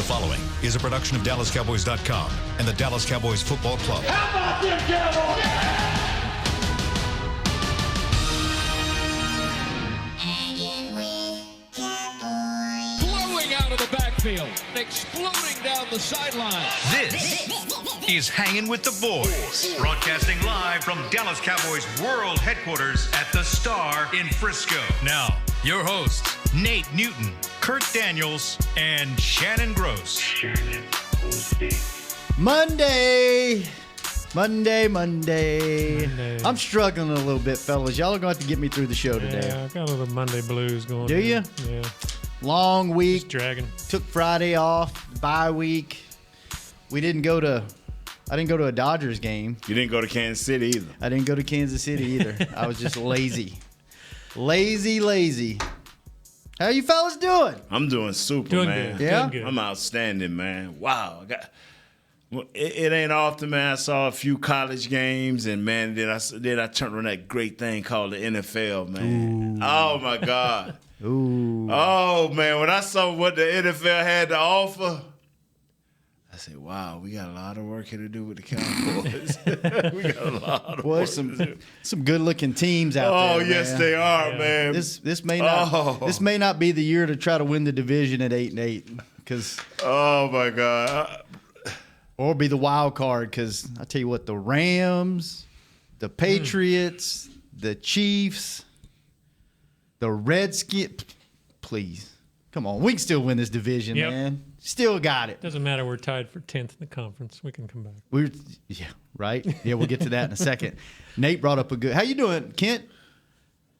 following is a production of DallasCowboys.com and the Dallas Cowboys Football Club. How about them Cowboys? Blowing out of the backfield, exploding down the sideline. This is Hangin' with the Boys, broadcasting live from Dallas Cowboys World Headquarters at the Star in Frisco. Now, your hosts, Nate Newton, Kurt Daniels, and Shannon Gross. Monday. I'm struggling a little bit, fellas. Y'all are going to have to get me through the show today. Yeah, I got a little Monday blues going. Do you? Yeah. Long week. Just dragging. Took Friday off. Bye week. I didn't go to a Dodgers game. You didn't go to Kansas City either. I didn't go to Kansas City either. I was just lazy. Lazy. How you fellas doing? I'm doing super, Doing man. good. Yeah? Doing good. I'm outstanding, man. Wow. It ain't often, man. I saw a few college games, and, man, then I turned on that great thing called the NFL, man. Ooh. Oh, my God. Ooh. Oh, man. When I saw what the NFL had to offer, I said, wow, we got a lot of work here to do with the Cowboys. We got a lot of work to do. Some good-looking teams out there. Oh, yes, man. they are, Yeah. man. This may not be the year to try to win the division at 8-8, Oh, my God. or be the wild card. Because I tell you what, the Rams, the Patriots, the Chiefs, the Redskins. Please, come on, we can still win this division, Yep. man. Still got it. Doesn't matter. We're tied for 10th in the conference. We can come back. Yeah, right. Yeah, we'll get to that in a second. Nate brought up a good. How you doing, Kent?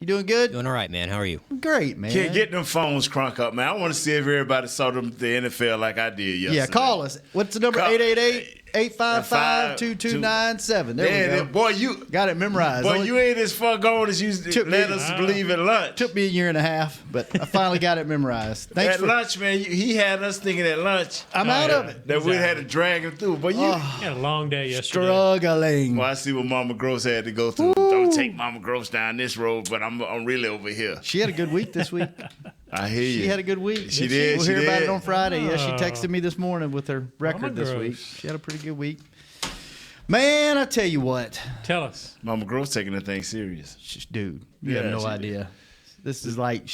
You doing good? Doing all right, man. How are you? Great, man. Get them phones crunk up, man. I want to see if everybody saw the NFL like I did yesterday. Yeah, call us. What's the number? 888-855-2297. There we go. Boy, you Got it memorized. Boy, you ain't as far gone as you let us believe at lunch. Took me a year and a half, but I finally got it memorized. Thanks At for lunch, man, he had us thinking at lunch I'm out of it. that we had to drag him through. But you, You had a long day yesterday. Struggling. well, I see what Mama Gross had to go through. Don't take Mama Gross down this road, but I'm really over here. She had a good week this week. I hear you. She had a good week. She did. We'll she hear about did. it on Friday. Yeah, she texted me this morning with her record this Gross. week. She had a pretty good week. Man, I tell you what. Tell us. Mama Gross taking the thing serious. Dude, you Yeah, have no she idea. This is like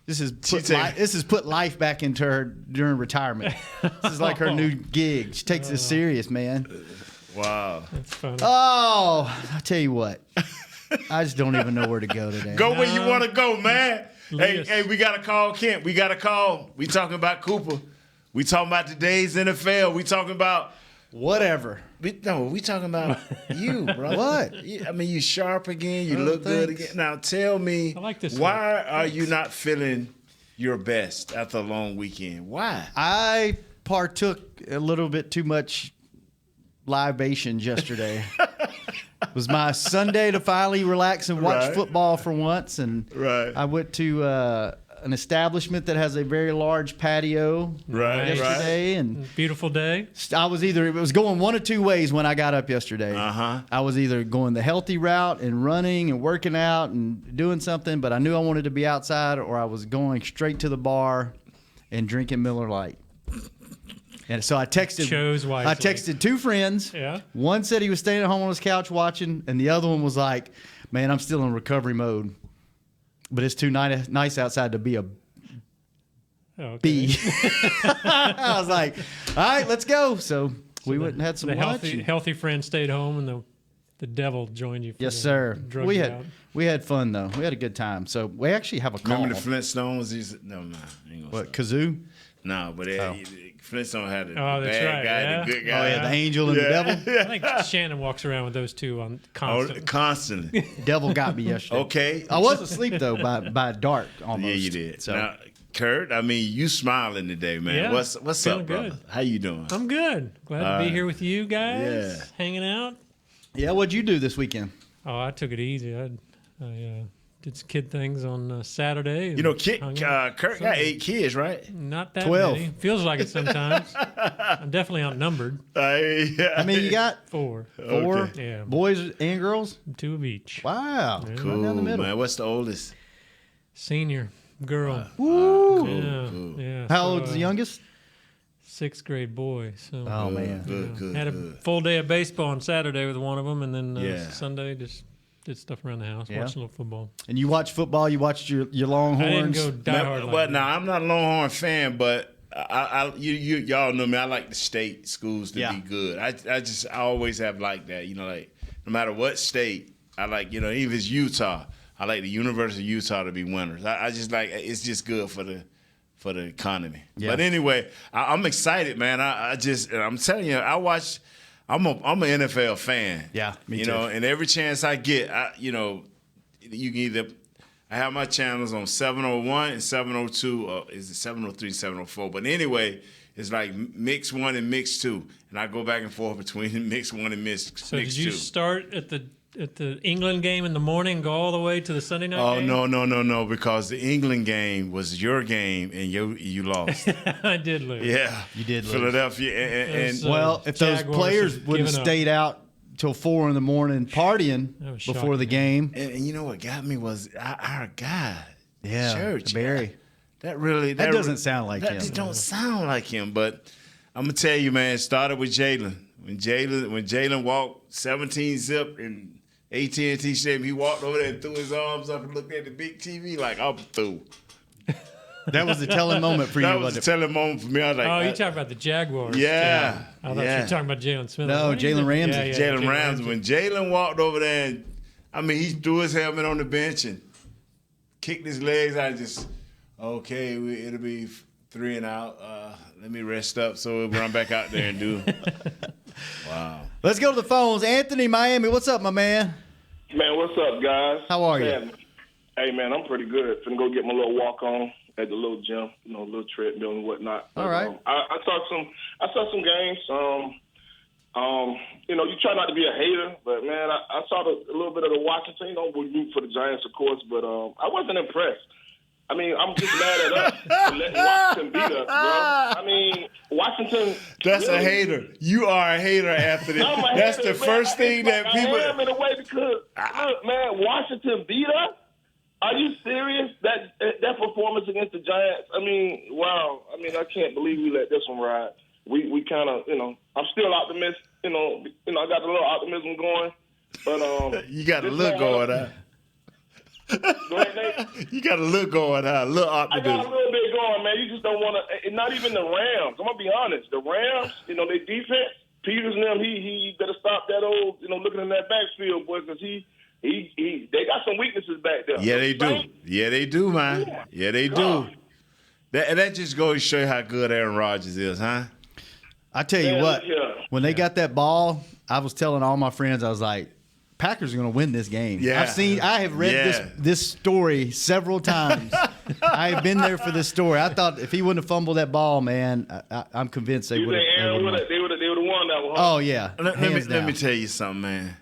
this is take- put life back into her during retirement. This is like her new gig. She takes it serious, man. Wow. That's funny. Oh, I tell you what. I just don't even know where to go today. Go where you want to go, man. Yes. Hey, we got to call Kent. We got to call. We talking about Cooper. We talking about today's NFL. We talking about Whatever. we talking about you, bro. What? I mean, you sharp again. You look good thanks. again. Now tell me, I like this why are you not feeling your best after a long weekend? Why? I partook a little bit too much libations yesterday. It was my Sunday to finally relax and watch Right. football for once, and Right. I went to an establishment that has a very large patio Right. yesterday, and Beautiful day. it was going one of two ways when I got up yesterday. Uh-huh. I was either going the healthy route and running and working out and doing something, but I knew I wanted to be outside, or I was going straight to the bar and drinking Miller Lite. And so I texted. Chose wisely. I texted two friends. Yeah. One said he was staying at home on his couch watching, and the other one was like, "Man, I'm still in recovery mode, but it's too nice outside to be a Okay. bee." I was like, "All right, let's go." So we went and had some The lunch. healthy friend stayed home, and the devil joined you. For Yes, the sir. drug We you had out. we had fun though. We had a good time. So we actually have a call. Remember the Flintstones? No, I ain't gonna What, say. kazoo? No, but Flintstone had the Oh, that's bad right, guy, yeah. the good Oh guy. yeah, the angel and the devil. I think Shannon walks around with those two on constantly. Constantly. Devil got me yesterday. Okay. I was asleep though by dark almost. Yeah, you did. So Now, Kurt, I mean, you smiling today, man. Yeah, What's feeling up, brother? good. How you doing? I'm good. Glad to be here with you guys. Yeah. Hanging out. yeah, what'd you do this weekend? Oh, I took it easy. I did some kid things on Saturday. You know, and hung out. Kurt got 8 kids, right? Not that 12. many. Feels like it sometimes. I'm definitely outnumbered. I mean, you got 4. 4 Okay. Yeah. boys and girls. 2 of each. Wow, Cool, right down the middle. man. What's the oldest? Senior girl. Woo. yeah. cool. Yeah. How so, old's the youngest? 6th grade boy. So Oh, man. Good. had a full day of baseball on Saturday with one of them, and then Yeah. Sunday just did stuff around the house, watched a little football. And you watch football? You watched your Longhorns? I didn't go diehard like But that. no, I'm not a Longhorn fan, but y'all know me. I like the state schools to be good. I always have liked that. You know, like no matter what state, I like, you know, even if it's Utah, I like the University of Utah to be winners. I just like, it's just good for the economy. Yeah. But anyway, I'm excited, man. I'm telling you, I'm an NFL fan. Yeah, me you too. know, and every chance I get, you can either. I have my channels on 701 and 702. Is it 703, 704? But anyway, it's like mix 1 and mix 2, and I go back and forth between mix 1 and mix 2. So did you start at the England game in the morning, go all the way to the Sunday night game? Oh no! Because the England game was your game, and you lost. I did lose. Yeah, You did lose. Philadelphia, and Well, if those Jaguars players have would have given up. stayed out till 4 a.m. partying That was before the shocking. game. and you know what got me was our guy, Yeah, Church. Barry. That doesn't sound like that him. just don't sound like him. But I'm gonna tell you, man, it started with Jalen. When Jalen walked 17 zip and AT&T Stadium, he walked over there and threw his arms up and looked at the big TV like, I'm through. That was the telling moment for you, That was wasn't a it? telling moment for me. I was like, Oh, you talking about the Jaguars? Yeah, I thought you yeah. were talking about Jalen Smith. No, What do you Jalen think? Ramsey. Jalen Ramsey. When Jalen walked over there and, he threw his helmet on the bench and kicked his legs, I just, okay, it'll be 3 and out. Let me rest up so we'll run back out there and do. Wow. Let's go to the phones. Anthony, Miami. What's up, my man? Man, what's up, guys? How are you? Man, hey, man, I'm pretty good. Finna go get my little walk on at the little gym, little treadmill and whatnot. All right. I saw some games. You try not to be a hater, but man, I saw a little bit of the Washington. Don't root for the Giants, of course, but I wasn't impressed. I mean, I'm just mad at us for letting Washington beat us, bro. I mean, Washington. That's really, a hater. You are a hater, Anthony. I'm a That's hater, the man. first thing that people. I am in a way because look, man, Washington beat us. Are you serious? That performance against the Giants? I mean, wow. I mean, I can't believe we let this one ride. We kind of, I'm still optimistic. I got a little optimism going, but You got a look going on. Go ahead, Nate. You got a look going on. A little I got a optimism. little bit going, man. You just don't want to. Not even the Rams. I'm gonna be honest. The Rams, their defense. Peters and them. He better stop that old, looking in that backfield, boy, because they got some weaknesses back there. Yeah, they do. Yeah, they do, man. Yeah, they do. That just goes to show you how good Aaron Rodgers is, huh? I tell you Man, what, yeah. when they got that ball, I was telling all my friends, I was like, Packers are going to win this game. Yeah. I have read this story several times. I have been there for this story. I thought if he wouldn't have fumbled that ball, man, I'm convinced they You would think have. Aaron they would have won that one? Huh? Oh yeah. Let Hands me down. tell you something, man.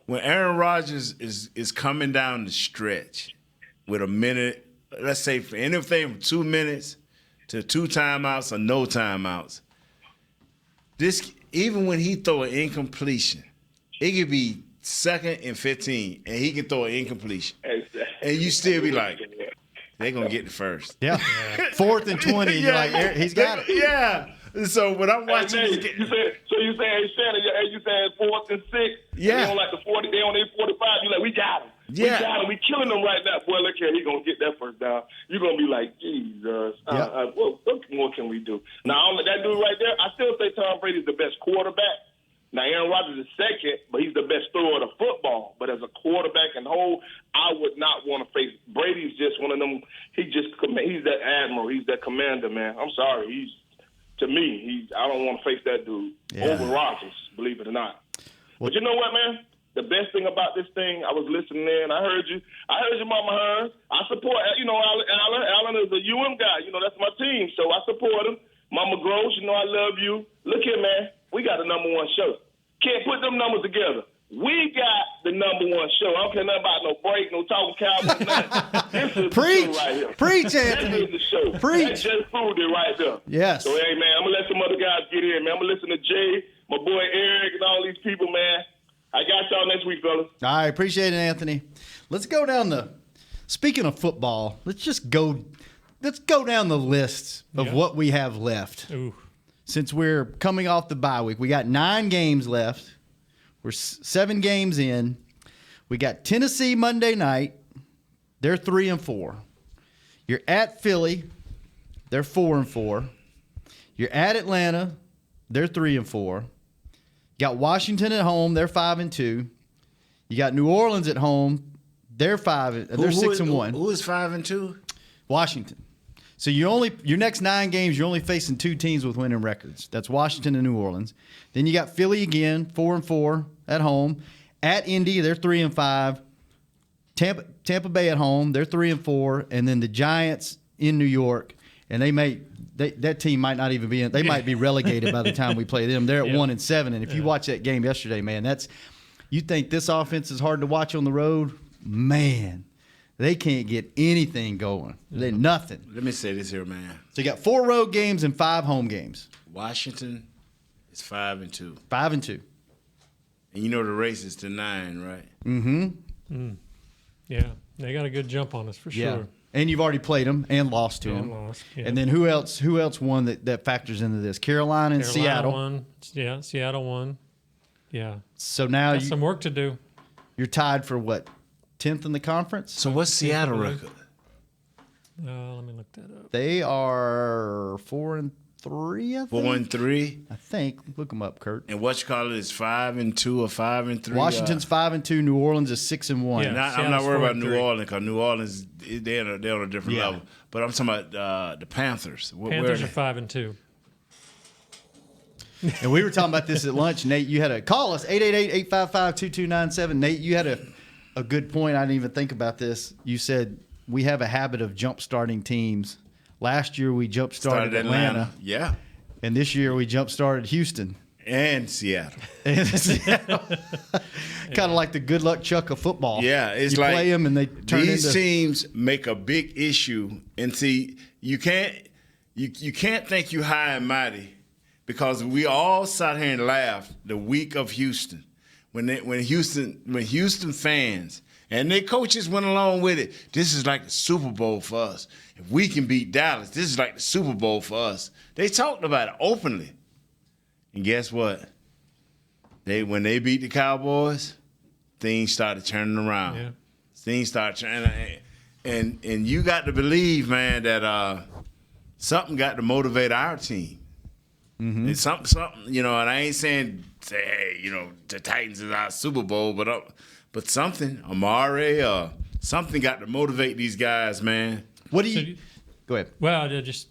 When Aaron Rodgers is coming down the stretch with a minute, let's say for anything from 2 minutes to 2 timeouts or no timeouts, even when he throw an incompletion, it could be 2nd and 15, and he can throw an incompletion, and you still be like, they're gonna get the first. Yeah. 4th and 20. You're like, he's got it. Yeah. So when I'm watching Hey, this Nate, game, you saying, Shannon, you saying 4th and 6? Yeah. They on like the 40, they on their 45. You like, we got him. Yeah. We got him. We killing them right now. Boy, look here, he gonna get that first down. You're gonna be like, Jesus. Yeah. What more can we do? Now, that dude right there, I still say Tom Brady's the best quarterback. Now, Aaron Rodgers is second, but he's the best thrower of the football. But as a quarterback and whole, I would not want to face Brady's just one of them. He's that admiral. He's that commander, man. I'm sorry. I don't want to face that dude over Rodgers, believe it or not. But you know what, man? The best thing about this thing, I was listening in. I heard you, Mama Hearns. I support, Allen is a UM guy. That's my team, so I support him. Mama Gross, I love you. Look here, man. We got the number 1 show. Can't put them numbers together. We got the number 1 show. I don't care nothing about no break, no talking Cowboys, nothing. This is Preach. the show right here. Preach, This Anthony. is the show. Preach. That just proved it right there. Yes. So, hey, man, I'm going to let some other guys get in, man. I'm going to listen to Jay, my boy Eric, and all these people, man. I got y'all next week, fellas. All right, appreciate it, Anthony. Let's go down speaking of football, let's just go let's go down the list of what we have left. Ooh. Since we're coming off the bye week, we got 9 games left. We're 7 games in. We got Tennessee Monday night. They're 3-4. You're at Philly. They're 4-4. You're at Atlanta. They're 3-4. You got Washington at home. They're 5-2. You got New Orleans at home. They're 6-1. Who is 5-2? Washington. So your next 9 games, you're only facing 2 teams with winning records. That's Washington and New Orleans. Then you got Philly again, 4-4 at home. At Indy, they're 3-5. Tampa Bay at home, they're 3-4, and then the Giants in New York, and that team might not even be in. They might be relegated by the time we play them. They're at 1-7, and if you watch that game yesterday, man, you think this offense is hard to watch on the road, man. They can't get anything going. They're nothing. Let me say this here, man. So you got 4 road games and 5 home games. Washington is 5-2. 5-2. And you know the race is to 9, right? Mm-hmm. Yeah, they got a good jump on us for sure. Yeah. And you've already played them and lost to them. And then who else won that factors into this? Carolina and Seattle. Won. Yeah, Seattle won. Yeah. So now got some work to do. You're tied for what? 10th in the conference? So what's Seattle record? Let me look that up. They are 4-3, I think. 4-3? I think. Look them up, Kurt. And what you call it is 5-2 or 5-3? Washington's 5-2. New Orleans is 6-1. Yeah. I'm not worried about New 4-3. Orleans because New Orleans, they're on a different level. But I'm talking about the Panthers. Panthers are 5-2. And we were talking about this at lunch. Nate, you had call us, 888-855-2297. Nate, you had a good point. I didn't even think about this. You said we have a habit of jump-starting teams. Last year we jump-started Atlanta. Yeah. And this year we jump-started Houston. And Seattle. Kind of like the good luck Chuck of football. Yeah, it's you like play them and they turn these teams make a big issue. And see, you can't think you high and mighty because we all sat here and laughed the week of Houston. When Houston fans and their coaches went along with it, this is like the Super Bowl for us. If we can beat Dallas, this is like the Super Bowl for us. They talked about it openly. And guess what? When they beat the Cowboys, things started turning around. Yeah. Things started turning, and you got to believe, man, that something got to motivate our team. Mm-hmm. It's something, and I ain't saying, hey, the Titans is our Super Bowl, but something, Amari, something got to motivate these guys, man. What do you? Go ahead. Well, they're just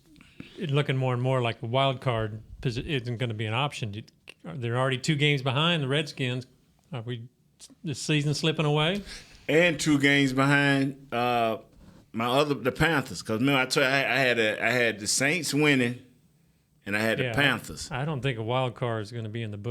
looking more and more like the wild card isn't going to be an option. They're already 2 games behind the Redskins. Are this season slipping away? And 2 games behind the Panthers. Because remember, I told you I had the Saints winning, and I had the Panthers. I don't think a wild card is going to be in an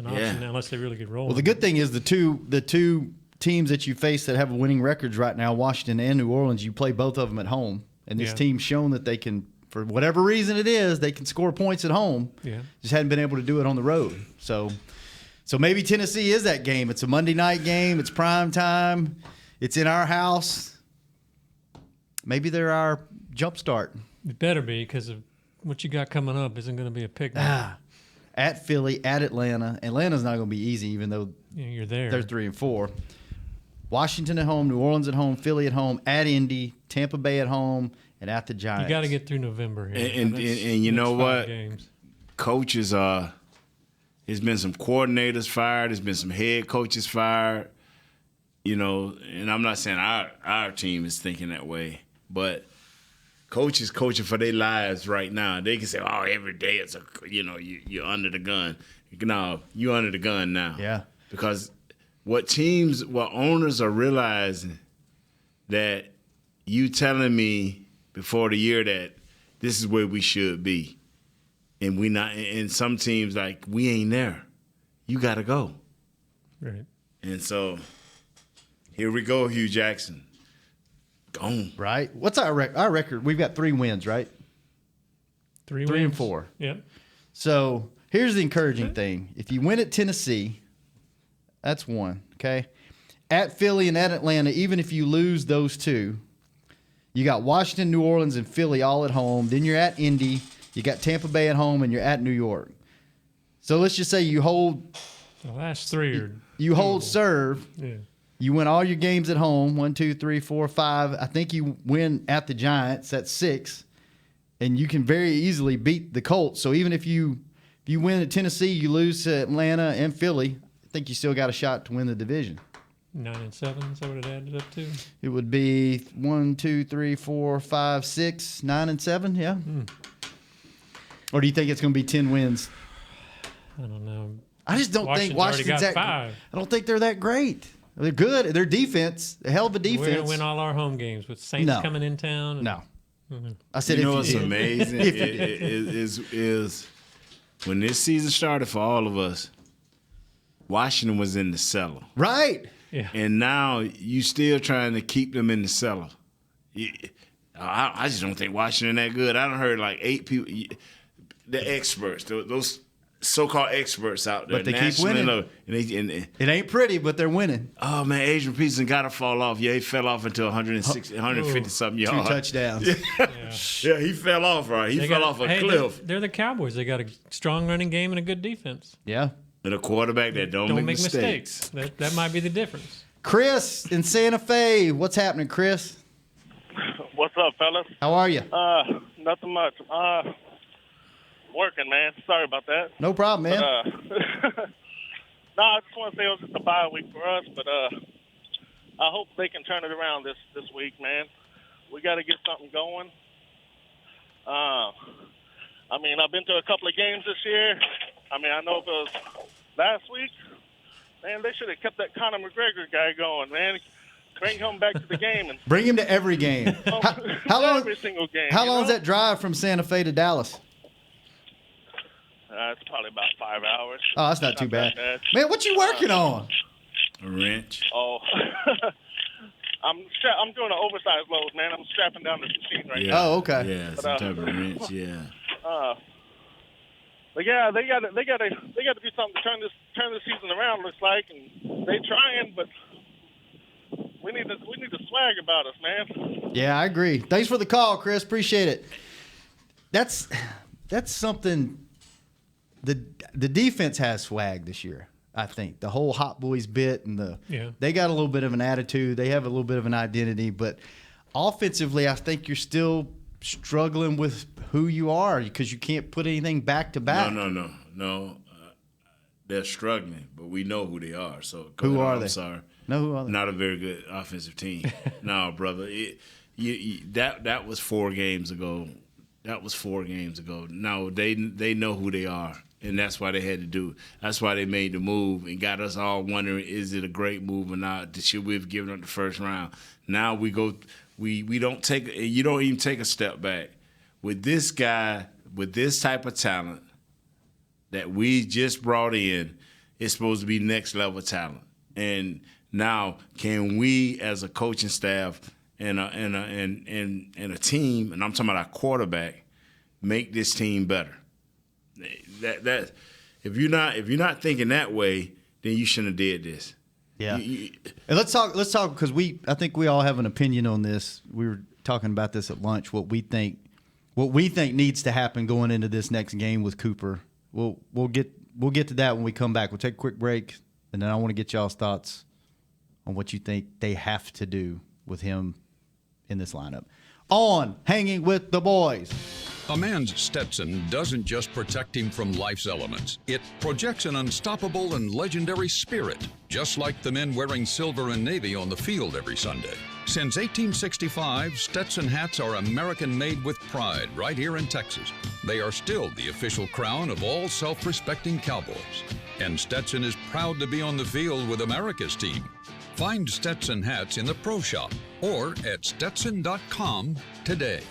option unless they really get rolling. Well, the good thing is the two teams that you face that have winning records right now, Washington and New Orleans, you play both of them at home, and this team's shown that they can. For whatever reason it is, they can score points at home. Yeah. Just hadn't been able to do it on the road. So maybe Tennessee is that game. It's a Monday night game. It's prime time. It's in our house. Maybe they're our jump start. It better be because of what you got coming up isn't going to be a picnic. At Philly, at Atlanta. Atlanta's not going to be easy, even though you're there. They're 3-4. Washington at home, New Orleans at home, Philly at home, at Indy, Tampa Bay at home, and at the Giants. You got to get through November here. And you know what? Coaches there's been some coordinators fired. There's been some head coaches fired. And I'm not saying our team is thinking that way, but coaches coaching for their lives right now. They can say, "Oh, every day it's you're under the gun." No, you're under the gun now. Yeah. Because what owners are realizing that you telling me before the year that this is where we should be, and we not. And some teams like we ain't there. You got to go. Right. And so here we go, Hugh Jackson. Gone. Right. What's our record? Our record. We've got 3 wins, right? 3 3 wins. and 4. Yeah. So here's the encouraging thing: if you win at Tennessee, that's 1. Okay. At Philly and at Atlanta, even if you lose those 2. You got Washington, New Orleans, and Philly all at home. Then you're at Indy. You got Tampa Bay at home, and you're at New York. So let's just say you hold. The last three are. You hold serve. Yeah. You win all your games at home. 1, 2, 3, 4, 5. I think you win at the Giants. That's 6, and you can very easily beat the Colts. So even if you win at Tennessee, you lose to Atlanta and Philly. I think you still got a shot to win the division. 9-7. Is that what it added up to? It would be 1, 2, 3, 4, 5, 6, 9-7. Yeah. Or do you think it's going to be 10 wins? I don't know. I just don't think Washington's got that. 5. I don't think they're that great. They're good. Their defense, a hell of a defense. We're going to win all our home games with Saints coming in town. And, No. I said, You know what's amazing is when this season started for all of us, Washington was in the cellar. Right. Yeah. And now you still trying to keep them in the cellar. I just don't think Washington that good. I done heard like 8 people, the experts, those so-called experts out there. But they keep winning. It ain't pretty, but they're winning. Oh, man, Adrian Peterson got to fall off. Yeah, he fell off into 150-something yards. 2 touchdowns. Yeah, he fell off, right? He fell off a cliff. They're the Cowboys. They got a strong running game and a good defense. Yeah. And a quarterback that don't make mistakes. That might be the difference. Chris in Santa Fe. What's happening, Chris? What's up, fellas? How are you? Nothing much. Working, man. Sorry about that. No problem, man. I just want to say it was just a bye week for us, but I hope they can turn it around this week, man. We got to get something going. I've been to a couple of games this year. I know if it was last week, man, they should have kept that Conor McGregor guy going, man. Bring him back to the game. And bring him to every game. How long? Every single game. How long is that drive from Santa Fe to Dallas? It's probably about 5 hours. Oh, that's not too bad. Man, what you working on? A wrench. Oh, I'm doing an oversized load, man. I'm strapping down this machine right now. Oh, okay. Yeah, some type of wrench. Yeah. But yeah, they got to do something to turn the season around. Looks like, and they trying, but we need the swag about us, man. Yeah, I agree. Thanks for the call, Chris. Appreciate it. That's something. The defense has swag this year. I think the whole Hot Boys bit and they got a little bit of an attitude. They have a little bit of an identity, but offensively, I think you're still struggling with who you are because you can't put anything back to back. No. They're struggling, but we know who they are. So who are they? I'm sorry. No, who are they? Not a very good offensive team. No, brother. That was 4 games ago. That was 4 games ago. No, they know who they are, and that's why they had to do it. That's why they made the move and got us all wondering, is it a great move or not? Should we have given up the first round? Now we go. We don't take. You don't even take a step back with this guy with this type of talent that we just brought in. It's supposed to be next level talent, and now can we as a coaching staff and a team, and I'm talking about our quarterback, make this team better? That if you're not thinking that way, then you shouldn't have did this. Yeah. And let's talk because I think we all have an opinion on this. We were talking about this at lunch. What we think needs to happen going into this next game with Cooper. We'll get to that when we come back. We'll take a quick break, and then I want to get y'all's thoughts on what you think they have to do with him in this lineup. On Hanging with the Boys. A man's Stetson doesn't just protect him from life's elements. It projects an unstoppable and legendary spirit, just like the men wearing silver and navy on the field every Sunday. Since 1865, Stetson hats are American-made with pride right here in Texas. They are still the official crown of all self-respecting Cowboys. And Stetson is proud to be on the field with America's team. Find Stetson hats in the Pro Shop or at Stetson.com today.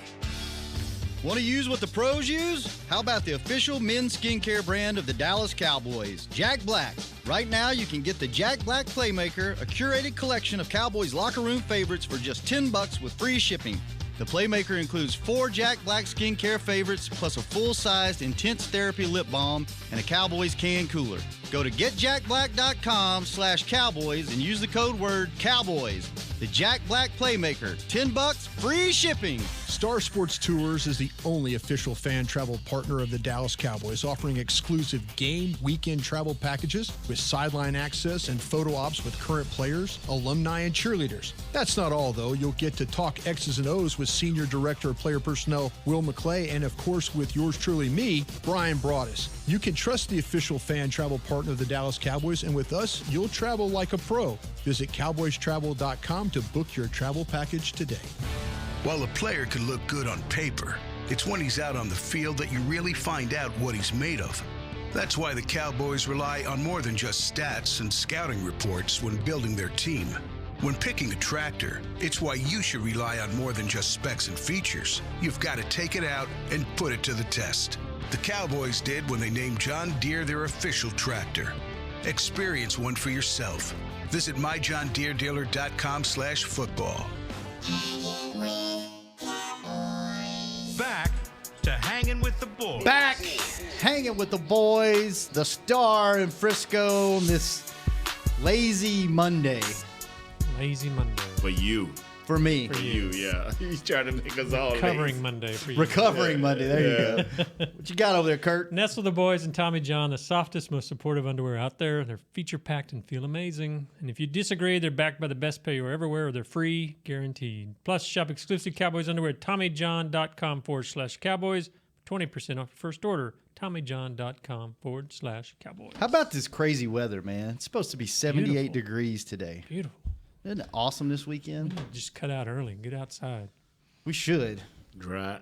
Want to use what the pros use? How about the official men's skincare brand of the Dallas Cowboys, Jack Black? Right now, you can get the Jack Black Playmaker, a curated collection of Cowboys locker room favorites for just $10 with free shipping. The Playmaker includes 4 Jack Black skincare favorites, plus a full-sized Intense Therapy lip balm and a Cowboys can cooler. Go to getjackblack.com/Cowboys and use the code word Cowboys. The Jack Black Playmaker, $10, free shipping. Star Sports Tours is the only official fan travel partner of the Dallas Cowboys, offering exclusive game weekend travel packages with sideline access and photo ops with current players, alumni, and cheerleaders. That's not all, though. You'll get to talk X's and O's with Senior Director of Player Personnel Will McClay, and of course with yours truly, me, Brian Broaddus. You can trust the official fan travel partner of the Dallas Cowboys, and with us, you'll travel like a pro. Visit cowboystravel.com to book your travel package today. While a player can look good on paper, it's when he's out on the field that you really find out what he's made of. That's why the Cowboys rely on more than just stats and scouting reports when building their team. When picking a tractor, it's why you should rely on more than just specs and features. You've got to take it out and put it to the test. The Cowboys did when they named John Deere their official tractor. Experience one for yourself. Visit myjohndeeredealer.com/football. Back to Hanging with the Boys. Back hanging with the boys, the Star in Frisco on this lazy Monday. Lazy Monday. For you. For me. For You, yeah. He's trying to make us all Recovering lazy. Monday for you. Recovering Monday. There you go. What you got over there, Kurt? Nestle the Boys and Tommy John, the softest, most supportive underwear out there. They're feature-packed and feel amazing. And if you disagree, they're backed by the best payer everywhere, or they're free, guaranteed. Plus, shop exclusive Cowboys underwear at TommyJohn.com/Cowboys. 20% off your first order. TommyJohn.com/Cowboys. How about this crazy weather, man? It's supposed to be 78 Beautiful. degrees today. Beautiful. Isn't it awesome this weekend? Just cut out early and get outside. We should. Dry it.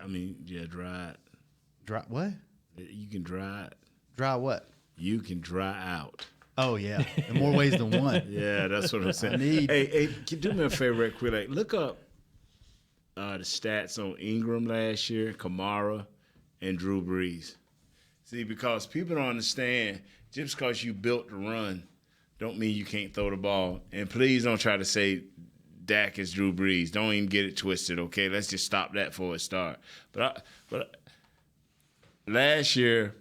Dry what? You can dry it. Dry what? You can dry out. Oh, yeah. In more ways than one. Yeah, that's what I'm saying. need- Hey, can you do me a favor real quick? Like, look up the stats on Ingram last year, Kamara, and Drew Brees. See, because people don't understand, just because you built the run don't mean you can't throw the ball. And please don't try to say Dak is Drew Brees. Don't even get it twisted, okay? Let's just stop that for a start. But last year,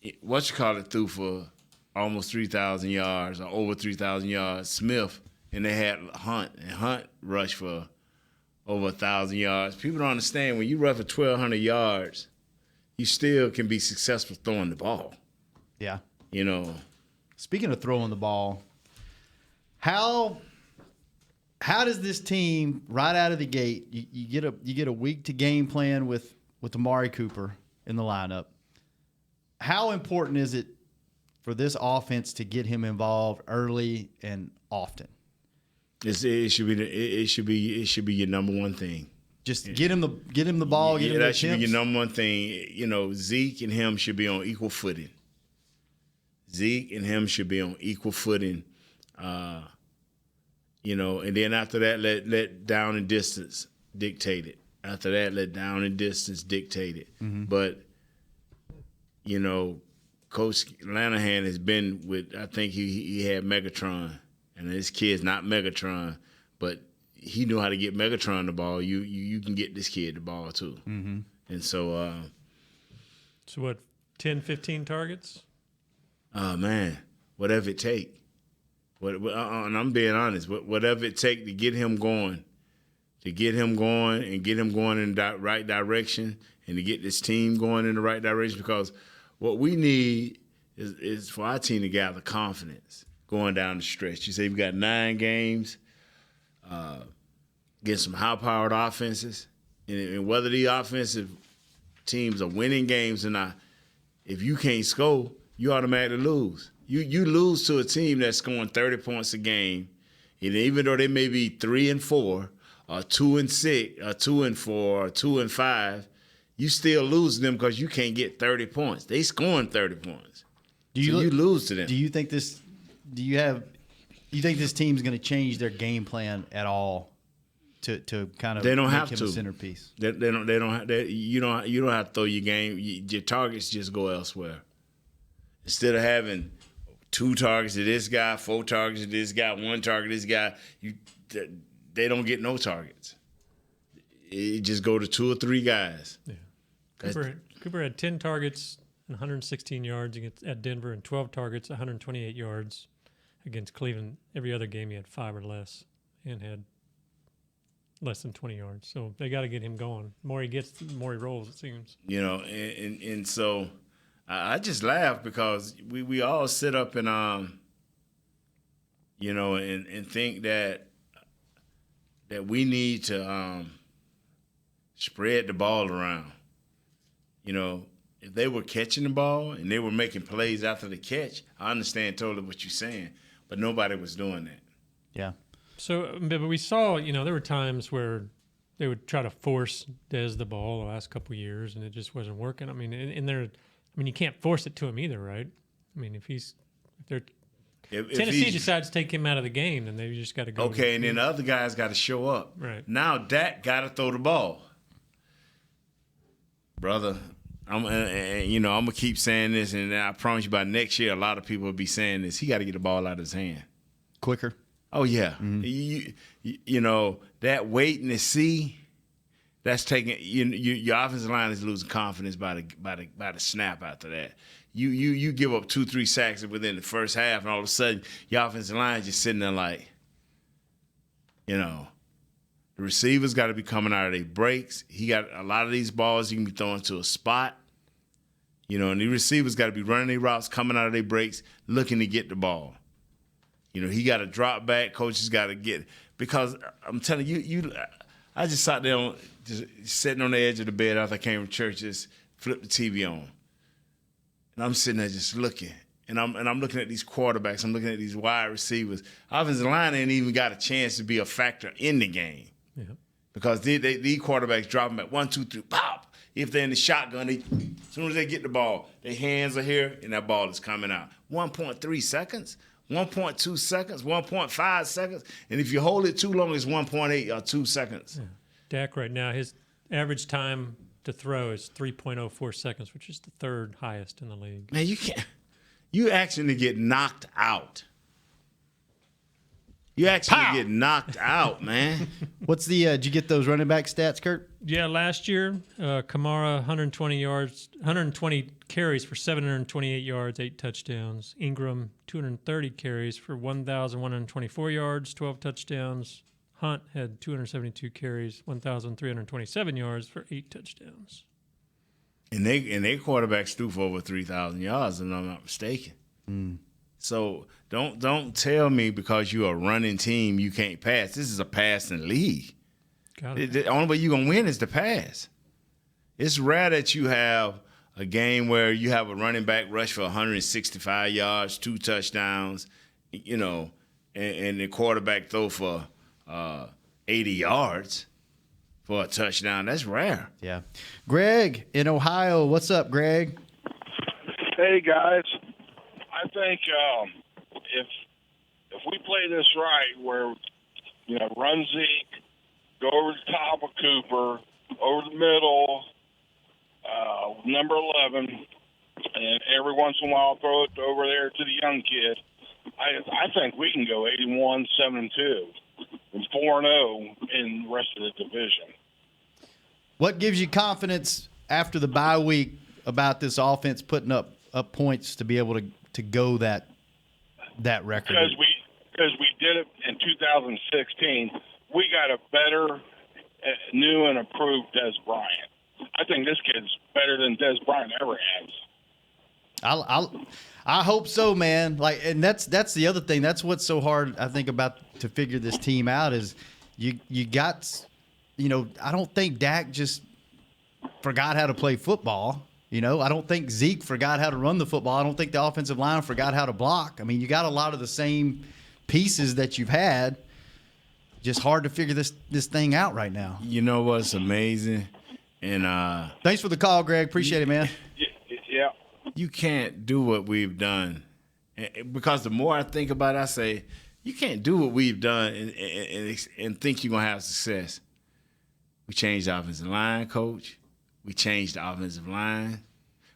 threw for almost 3,000 yards or over 3,000 yards. Smith, and they had Hunt, and Hunt rushed for over 1,000 yards. People don't understand, when you run for 1,200 yards, you still can be successful throwing the ball. Yeah. You know. Speaking of throwing the ball, how does this team right out of the gate? You get a week to game plan with Amari Cooper in the lineup. How important is it for this offense to get him involved early and often? It should be your number one thing. Just get him the ball. Get him the that should be attempts. your number one thing. You know, Zeke and him should be on equal footing. You know, and then after that, let down and distance dictate it. After that, let down and distance dictate it. Mm-hmm. But, you know, Coach Lanahan has been with, I think he had Megatron, and his kid's not Megatron, but he knew how to get Megatron the ball. You can get this kid the ball too. Mm-hmm. And so. So what, 10, 15 targets? Man, whatever it take. And I'm being honest, whatever it take to get him going and get him going in the right direction and to get this team going in the right direction, because what we need is for our team to gather confidence going down the stretch. You say we've got 9 games, get some high-powered offenses, and whether the offensive teams are winning games or not, if you can't score, you automatically lose. You lose to a team that's scoring 30 points a game, and even though they may be 3-4, or 2-6, or 2-4, or 2-5, you still lose them because you can't get 30 points. They scoring 30 points. You lose to them. Do you think this? You think this team's going to change their game plan at all to kind of they don't make have him to a centerpiece? They don't. You don't have to throw your game. Your targets just go elsewhere. Instead of having 2 targets to this guy, 4 targets to this guy, 1 target to this guy, they don't get no targets. It just go to 2 or 3 guys. Yeah. Cooper had 10 targets and 116 yards at Denver, and 12 targets, 128 yards against Cleveland. Every other game he had 5 or less and had less than 20 yards. So they got to get him going. The more he gets, the more he rolls, it seems. You know, and so I just laugh because we all sit up and you know, and think that we need to spread the ball around. You know, if they were catching the ball and they were making plays after the catch, I understand totally what you're saying, but nobody was doing that. Yeah. So, but we saw, you know, there were times where they would try to force Dez the ball the last couple of years, and it just wasn't working. I mean, you can't force it to him either, right? I mean, if Tennessee decides to take him out of the game, then they just got to go. Okay, and then the other guys got to show up. Right. Now Dak got to throw the ball. Brother, I'm gonna keep saying this, and I promise you, by next year, a lot of people will be saying this. He got to get the ball out of his hand quicker. Oh yeah, you know that waiting to see. That's taking your offensive line is losing confidence by the snap after that. You give up 2-3 sacks within the first half, and all of a sudden your offensive line is just sitting there like, you know. The receivers got to be coming out of their breaks. He got a lot of these balls he can be throwing to a spot. You know, and the receivers got to be running their routes, coming out of their breaks, looking to get the ball. You know, he got to drop back. Coaches got to get – because I'm telling you, I just sat there just sitting on the edge of the bed after I came from church, just flipped the TV on. And I'm sitting there just looking. And I'm looking at these quarterbacks. I'm looking at these wide receivers. Offensive line ain't even got a chance to be a factor in the game. Yeah. Because these quarterbacks drop them at 1, 2, 3, pop. If they're in the shotgun, as soon as they get the ball, their hands are here and that ball is coming out. 1.3 seconds, 1.2 seconds, 1.5 seconds. And if you hold it too long, it's 1.8 or 2 seconds. Yeah. Dak right now, his average time to throw is 3.04 seconds, which is the third highest in the league. Man, you actually get knocked out. You actually get knocked out, man. What's the? Did you get those running back stats, Kurt? Yeah, last year, Kamara 120 carries for 728 yards, 8 touchdowns. Ingram 230 carries for 1,124 yards, 12 touchdowns. Hunt had 272 carries, 1,327 yards for 8 touchdowns. And their quarterbacks threw for over 3,000 yards, if I'm not mistaken. Mm. So don't tell me because you're a running team you can't pass. This is a passing league. The only way you're going to win is to pass. It's rare that you have a game where you have a running back rush for 165 yards, 2 touchdowns, you know, and the quarterback throw for 80 yards for a touchdown. That's rare. Yeah. Greg in Ohio. What's up, Greg? Hey, guys. I think if we play this right, where run Zeke, go over the top of Cooper, over the middle, number 11, and every once in a while throw it over there to the young kid, I think we can go 81, 7-2, and 4-0 in the rest of the division. What gives you confidence after the bye week about this offense putting up points to be able to go that record? Because we did it in 2016. We got a better, new and improved Des Bryant. I think this kid's better than Des Bryant ever has. I hope so, man. And that's the other thing. That's what's so hard, I think, about to figure this team out is you got, I don't think Dak just forgot how to play football. I don't think Zeke forgot how to run the football. I don't think the offensive line forgot how to block. I mean, you got a lot of the same pieces that you've had. Just hard to figure this thing out right now. You know what's amazing? And thanks for the call, Greg. Appreciate it, man. Yeah. You can't do what we've done. Because the more I think about it, I say, you can't do what we've done and think you're going to have success. We changed the offensive line coach. We changed the offensive line.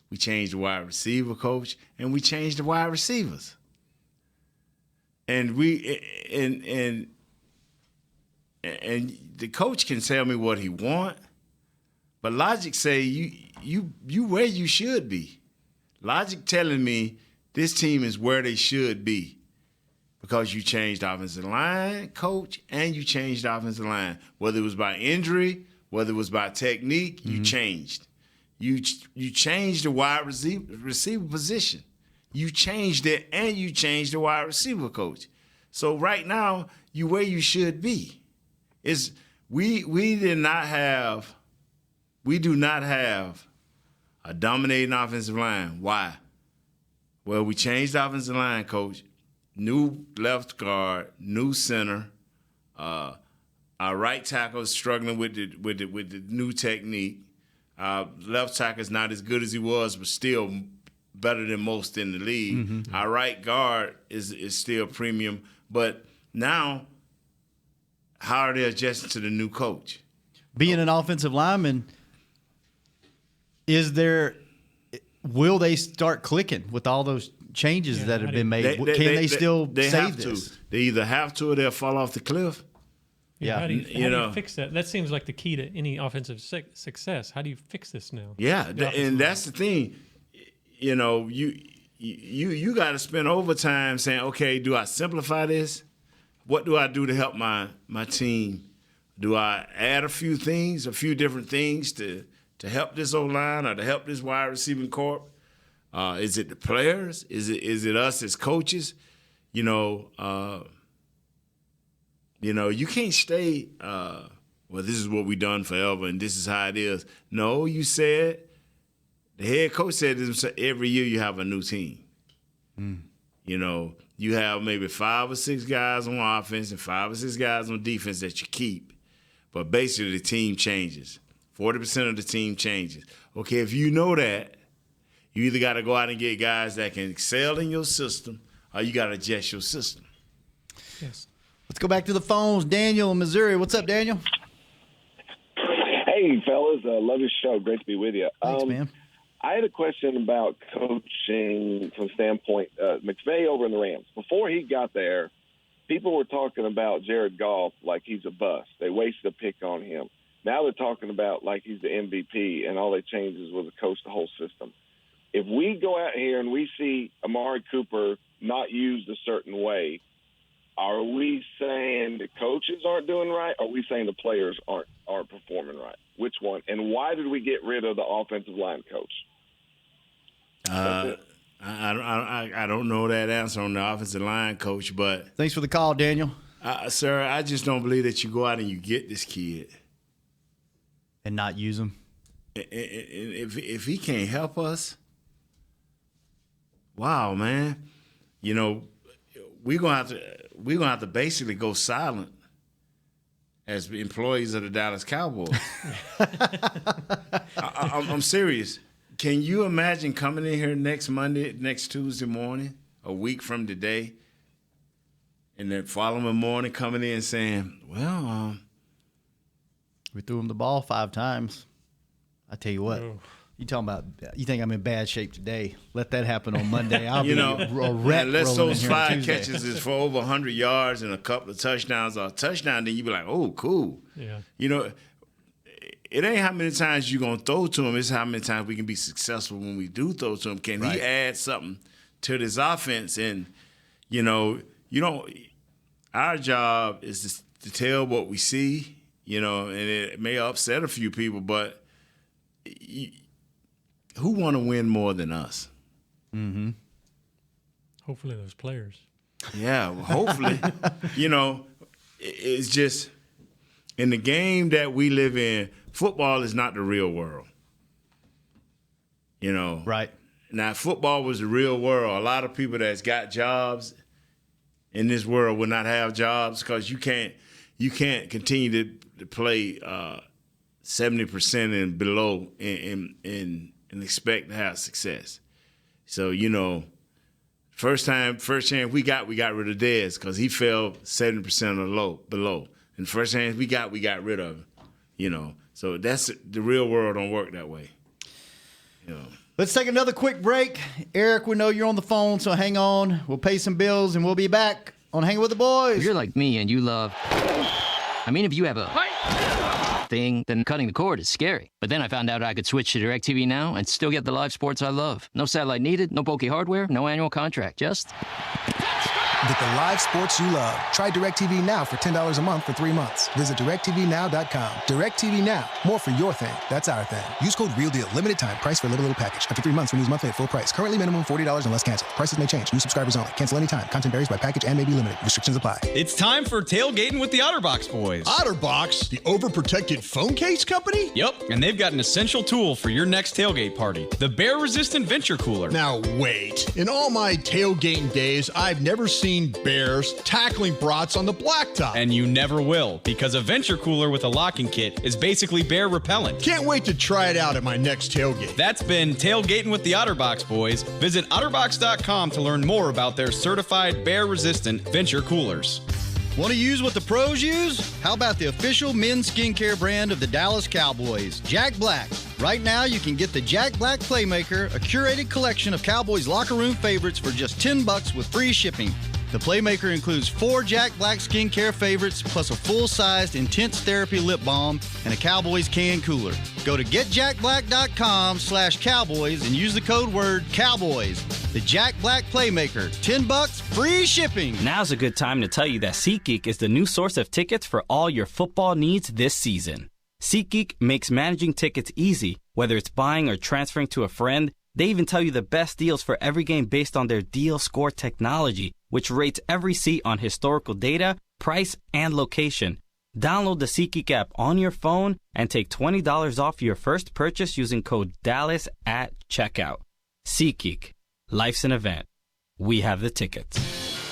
We changed the wide receiver coach, and we changed the wide receivers. And the coach can tell me what he want, but logic say you where you should be. Logic telling me this team is where they should be. because you changed offensive line coach and you changed offensive line. Whether it was by injury, whether it was by technique, you changed. You changed the wide receiver position. You changed it, and you changed the wide receiver coach. So right now, you where you should be. We do not have a dominating offensive line. Why? Well, we changed the offensive line coach, new left guard, new center. Our right tackle is struggling with the new technique. Our left tackle is not as good as he was, but still better than most in the league. Our right guard is still premium, but now how are they adjusting to the new coach? Being an offensive lineman, will they start clicking with all those changes that have been made? Can they still save this? They either have to or they'll fall off the cliff. Yeah, how do you fix that? That seems like the key to any offensive success. How do you fix this now? Yeah, and that's the thing. You know, you got to spend overtime saying, okay, do I simplify this? What do I do to help my team? Do I add a few different things to help this O-line or to help this wide receiving corps? Is it the players? Is it us as coaches? You can't stay, well, this is what we done forever and this is how it is. No, you said, the head coach said this, every year you have a new team. You have maybe 5 or 6 guys on offense and 5 or 6 guys on defense that you keep. But basically the team changes. 40% of the team changes. Okay, if you know that, you either got to go out and get guys that can excel in your system or you got to adjust your system. Yes. Let's go back to the phones. Daniel in Missouri. What's up, Daniel? Hey, fellas. Love your show. Great to be with you. Thanks, man. I had a question about coaching from the standpoint McVay over in the Rams. Before he got there, people were talking about Jared Goff like he's a bust. They wasted a pick on him. Now they're talking about like he's the MVP, and all they changed was to coach the whole system. If we go out here and we see Amari Cooper not used a certain way, are we saying the coaches aren't doing right, or are we saying the players aren't performing right? Which one? And why did we get rid of the offensive line coach? I don't know that answer on the offensive line coach, but thanks for the call, Daniel. Sir, I just don't believe that you go out and you get this kid and not use him. If he can't help us, wow, man, we're gonna have to basically go silent as employees of the Dallas Cowboys. I'm serious. Can you imagine coming in here next Tuesday morning, a week from today, and then following morning coming in saying, well, we threw him the ball 5 times. I tell you what. Oh. You think I'm in bad shape today? Let that happen on Monday. I'll be a wreck. Unless those 5 Tuesday. catches is for over 100 yards and a couple of touchdowns or a touchdown, then you be like, oh, cool. Yeah. It ain't how many times you're going to throw to him. It's how many times we can be successful when we do throw to him. Can he add something to this offense? And, our job is to tell what we see, and it may upset a few people, but who want to win more than us? Mm-hmm. Hopefully those players. Yeah, well, hopefully. It's just in the game that we live in, football is not the real world. Right. Now, if football was the real world, a lot of people that's got jobs in this world would not have jobs because you can't continue to play 70% and below and expect to have success. So, first chance we got rid of Dez because he fell 70% or below. And the first chance we got rid of him. So that's the real world don't work that way. Let's take another quick break. Eric, we know you're on the phone, so hang on. We'll pay some bills, and we'll be back on Hanging with the Boys. If you're like me and you love... if you have a thing, then cutting the cord is scary. But then I found out I could switch to DirecTV Now and still get the live sports I love. No satellite needed, no bulky hardware, no annual contract, just... Get the live sports you love. Try DirecTV Now for $10 a month for 3 months. Visit DirecTVNow.com. DirecTV Now. More for your thing. That's our thing. Use code REALDEAL. Limited time. Price for little package. After 3 months, renews monthly at full price. Currently minimum $40 unless canceled. Prices may change. New subscribers only. Cancel anytime. Content varies by package and may be limited. Restrictions apply. It's time for tailgating with the OtterBox boys. OtterBox? The overprotected phone case company? Yep, and they've got an essential tool for your next tailgate party. The bear-resistant venture cooler. Now wait. In all my tailgating days, I've never seen bears tackling brats on the blacktop. And you never will, because a venture cooler with a locking kit is basically bear repellent. Can't wait to try it out at my next tailgate. That's been tailgating with the OtterBox boys. Visit OtterBox.com to learn more about their certified bear-resistant venture coolers. Want to use what the pros use? How about the official men's skincare brand of the Dallas Cowboys, Jack Black? Right now, you can get the Jack Black Playmaker, a curated collection of Cowboys locker room favorites for just $10 with free shipping. The Playmaker includes 4 Jack Black skincare favorites, plus a full-sized Intense Therapy lip balm and a Cowboys can cooler. Go to getjackblack.com/Cowboys and use the code word Cowboys. The Jack Black Playmaker, $10, free shipping. Now's a good time to tell you that SeatGeek is the new source of tickets for all your football needs this season. SeatGeek makes managing tickets easy, whether it's buying or transferring to a friend. They even tell you the best deals for every game based on their deal score technology, which rates every seat on historical data, price, and location. Download the SeatGeek app on your phone and take $20 off your first purchase using code DALLAS at checkout. SeatGeek. Life's an event. We have the tickets.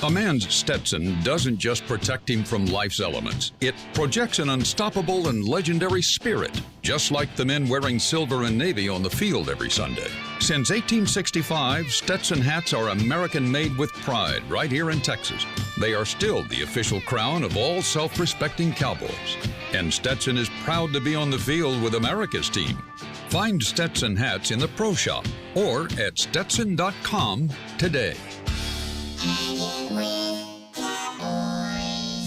A man's Stetson doesn't just protect him from life's elements. It projects an unstoppable and legendary spirit, just like the men wearing silver and navy on the field every Sunday. Since 1865, Stetson hats are American-made with pride right here in Texas. They are still the official crown of all self-respecting Cowboys. And Stetson is proud to be on the field with America's team. Find Stetson hats in the Pro Shop or at Stetson.com today.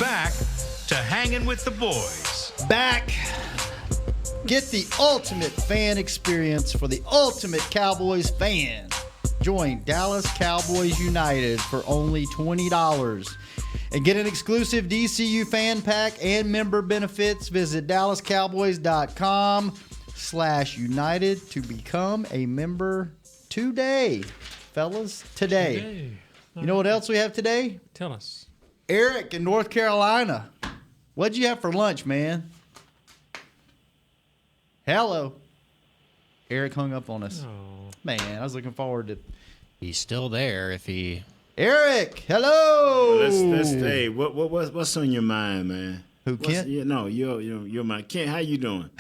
Back to Hanging with the Boys. Back. Get the ultimate fan experience for the ultimate Cowboys fan. Join Dallas Cowboys United for only $20. And get an exclusive DCU fan pack and member benefits. Visit DallasCowboys.com/United to become a member today. Fellas, today. You know what else we have today? Tell us. Eric in North Carolina. What'd you have for lunch, man? Hello. Eric hung up on us. Oh. Man, I was looking forward to... He's still there if he... Eric, hello. Let's hey, what's on your mind, man? Who, Kent? Your mind. Kent, how you doing?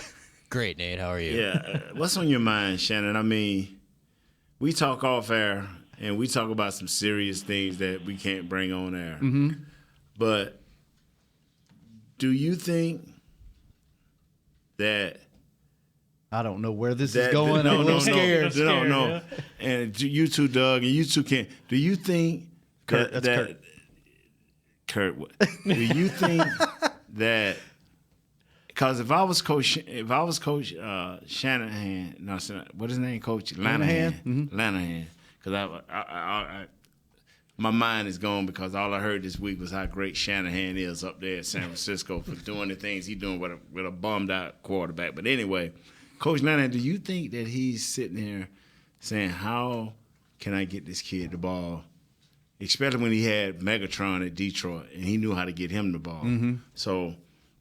Great, Nate. How are you? Yeah. What's on your mind, Shannon? I mean, we talk off air, and we talk about some serious things that we can't bring on air. Mm-hmm. But do you think that... I don't know where this is going. I'm a little scared. No. Yeah. And you two, Doug, and you two, Kent, do you think Kurt, Kurt, do you think that... Because if I was Coach Shanahan, no, what is his name, Coach Lanahan? Mm-hmm. Lanahan. Because my mind is gone because all I heard this week was how great Shanahan is up there at San Francisco for doing the things he's doing with a bummed out quarterback. But anyway, Coach Lanahan, do you think that he's sitting here saying, how can I get this kid the ball? Especially when he had Megatron at Detroit and he knew how to get him the ball. Mm-hmm. So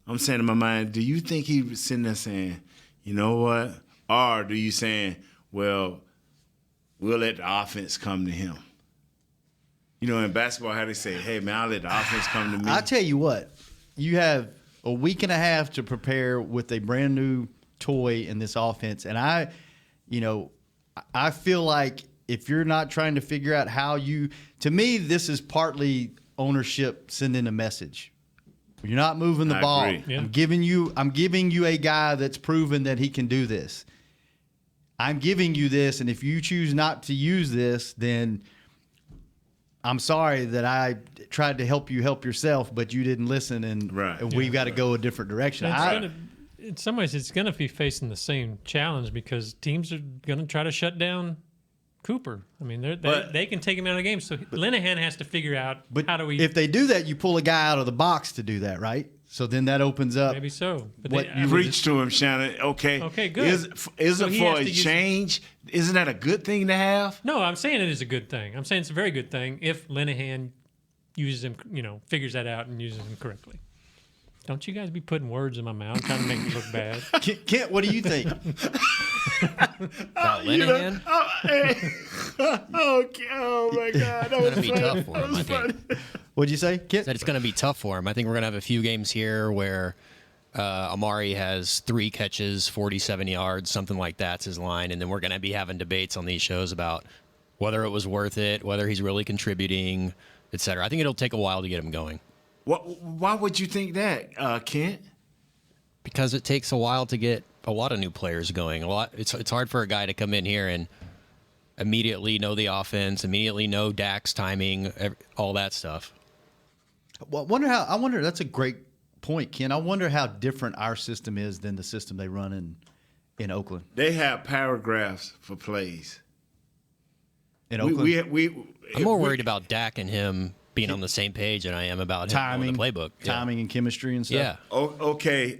I'm saying in my mind, do you think he was sitting there saying, you know what? Or do you saying, well, we'll let the offense come to him? You know, in basketball, how they say, hey, man, I'll let the offense come to me. I'll tell you what. You have a week and a half to prepare with a brand new toy in this offense. And I feel like if you're not trying to figure out how to me, this is partly ownership sending a message. You're not moving the ball. Agree. I'm giving you a guy that's proven that he can do this. I'm giving you this, and if you choose not to use this, then I'm sorry that I tried to help you help yourself, but you didn't listen, and we've got to go a different direction. In some ways, it's going to be facing the same challenge because teams are going to try to shut down Cooper. I mean, they can take him out of the game. So Linehan has to figure out how do we. If they do that, you pull a guy out of the box to do that, right? So then that opens up. Maybe so. But you reach to him, Shannon. Okay. Okay, good. Is So it he for has a to use- change? Isn't that a good thing to have? No, I'm saying it is a good thing. I'm saying it's a very good thing if Linehan uses him, figures that out and uses him correctly. Don't you guys be putting words in my mouth trying to make me look bad. Kent, what do you think? About Linehan? Oh my God. That It's was going to be funny. tough for That him, was I think. What'd you say, Kent? That it's going to be tough for him. I think we're going to have a few games here where Amari has 3 catches, 47 yards, something like that's his line. And then we're going to be having debates on these shows about whether it was worth it, whether he's really contributing, et cetera. I think it'll take a while to get him going. Why would you think that, Kent? Because it takes a while to get a lot of new players going. It's hard for a guy to come in here and immediately know the offense, immediately know Dak's timing, all that stuff. Well, I wonder. That's a great point, Ken. I wonder how different our system is than the system they run in Oakland. They have paragraphs for plays. In Oakland, I'm more worried about Dak and him being on the same page than I am about timing, him on the playbook. timing and chemistry and stuff. Yeah. Okay.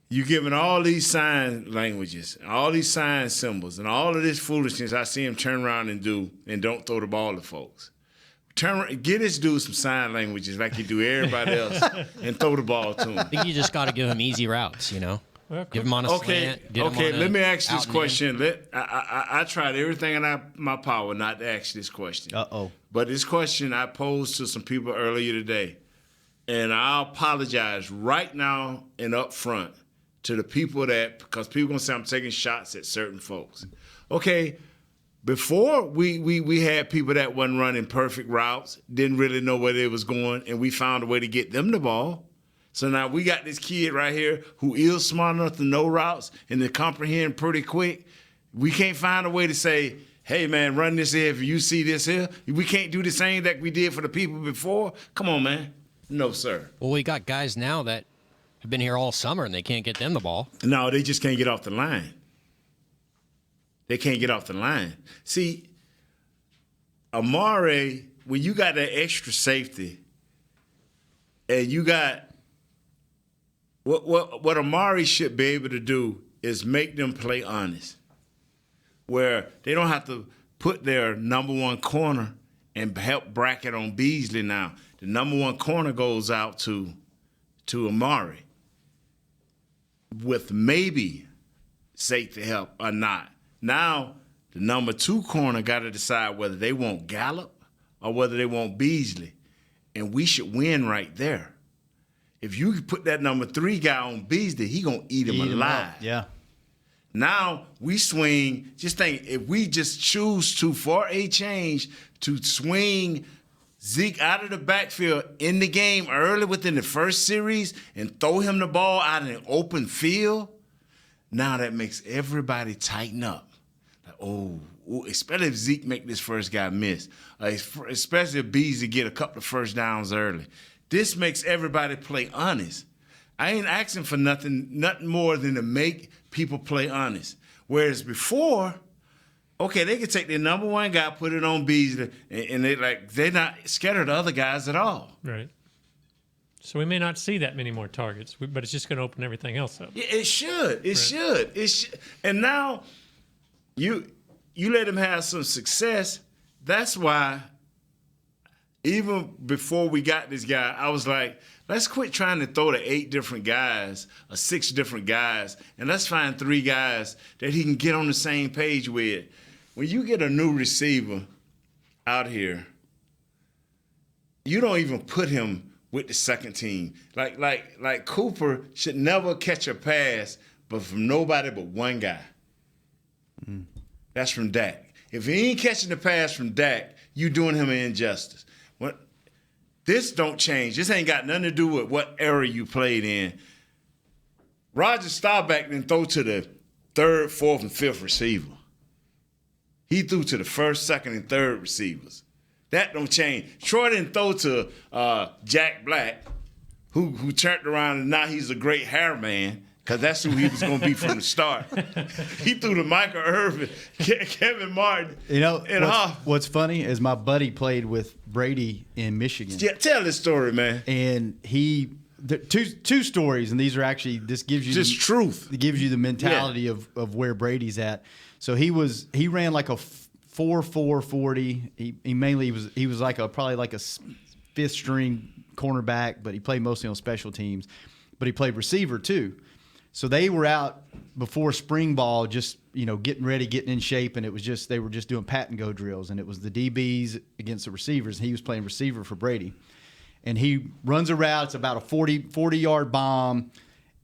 You giving all these sign languages, all these sign symbols, and all of this foolishness. I see him turn around and do, and don't throw the ball to folks. Get this dude some sign languages like you do everybody else, and throw the ball to him. I think you just got to give him easy routes, Give him on a slant. Let me ask this question. I tried everything in my power not to ask this question. But this question I posed to some people earlier today, and I apologize right now and up front to the people because people going to say I'm taking shots at certain folks. Okay, before we had people that wasn't running perfect routes, didn't really know where they was going, and we found a way to get them the ball. So now we got this kid right here who is smart enough to know routes and to comprehend pretty quick. We can't find a way to say, hey, man, run this here if you see this here. We can't do the same that we did for the people before. Come on, man. No, sir. Well, we got guys now that have been here all summer and they can't get them the ball. No, they just can't get off the line. They can't get off the line. See, Amari, when you got that extra safety and you got what Amari should be able to do is make them play honest, where they don't have to put their number one corner and help bracket on Beasley now. The number one corner goes out to Amari with maybe safety help or not. Now, the number 2 corner got to decide whether they want Gallup or whether they want Beasley, and we should win right there. If you put that number 3 guy on Beasley, he going to eat him alive. Yeah. Now we swing, just think, if we just choose to, for a change, to swing Zeke out of the backfield in the game early within the first series and throw him the ball out in an open field, now that makes everybody tighten up. Like, especially if Zeke make this first guy miss, especially if Beasley get a couple of first downs early. This makes everybody play honest. I ain't asking for nothing more than to make people play honest. Whereas before, okay, they could take their number 1 guy, put it on Beasley, and they're not scared of the other guys at all. Right. So we may not see that many more targets, but it's just going to open everything else up. Yeah, it should. It should. And now you let him have some success. That's why even before we got this guy, I was like, let's quit trying to throw to 8 different guys or 6 different guys, and let's find 3 guys that he can get on the same page with. When you get a new receiver out here, you don't even put him with the second team. Like Cooper should never catch a pass but from nobody but 1 guy. That's from Dak. If he ain't catching the pass from Dak, you doing him an injustice. This don't change. This ain't got nothing to do with what era you played in. Roger Staubach didn't throw to the 3rd, 4th, and 5th receiver. He threw to the 1st, 2nd, and 3rd receivers. That don't change. Troy didn't throw to Jack Black, who turned around and now he's a great hair man. because that's who he was going to be from the start. He threw to Michael Irvin, Kevin Martin. You know, what's funny is my buddy played with Brady in Michigan. Yeah, tell this story, man. And two stories, and these are actually, this gives you just truth. It gives you the mentality of where Brady's at. So he ran like a 4.4 40. He was like probably like a fifth string cornerback, but he played mostly on special teams. But he played receiver too. So they were out before spring ball, just getting ready, getting in shape, and they were just doing pat and go drills, and it was the DBs against the receivers, and he was playing receiver for Brady, and he runs a route. It's about a 40-yard bomb,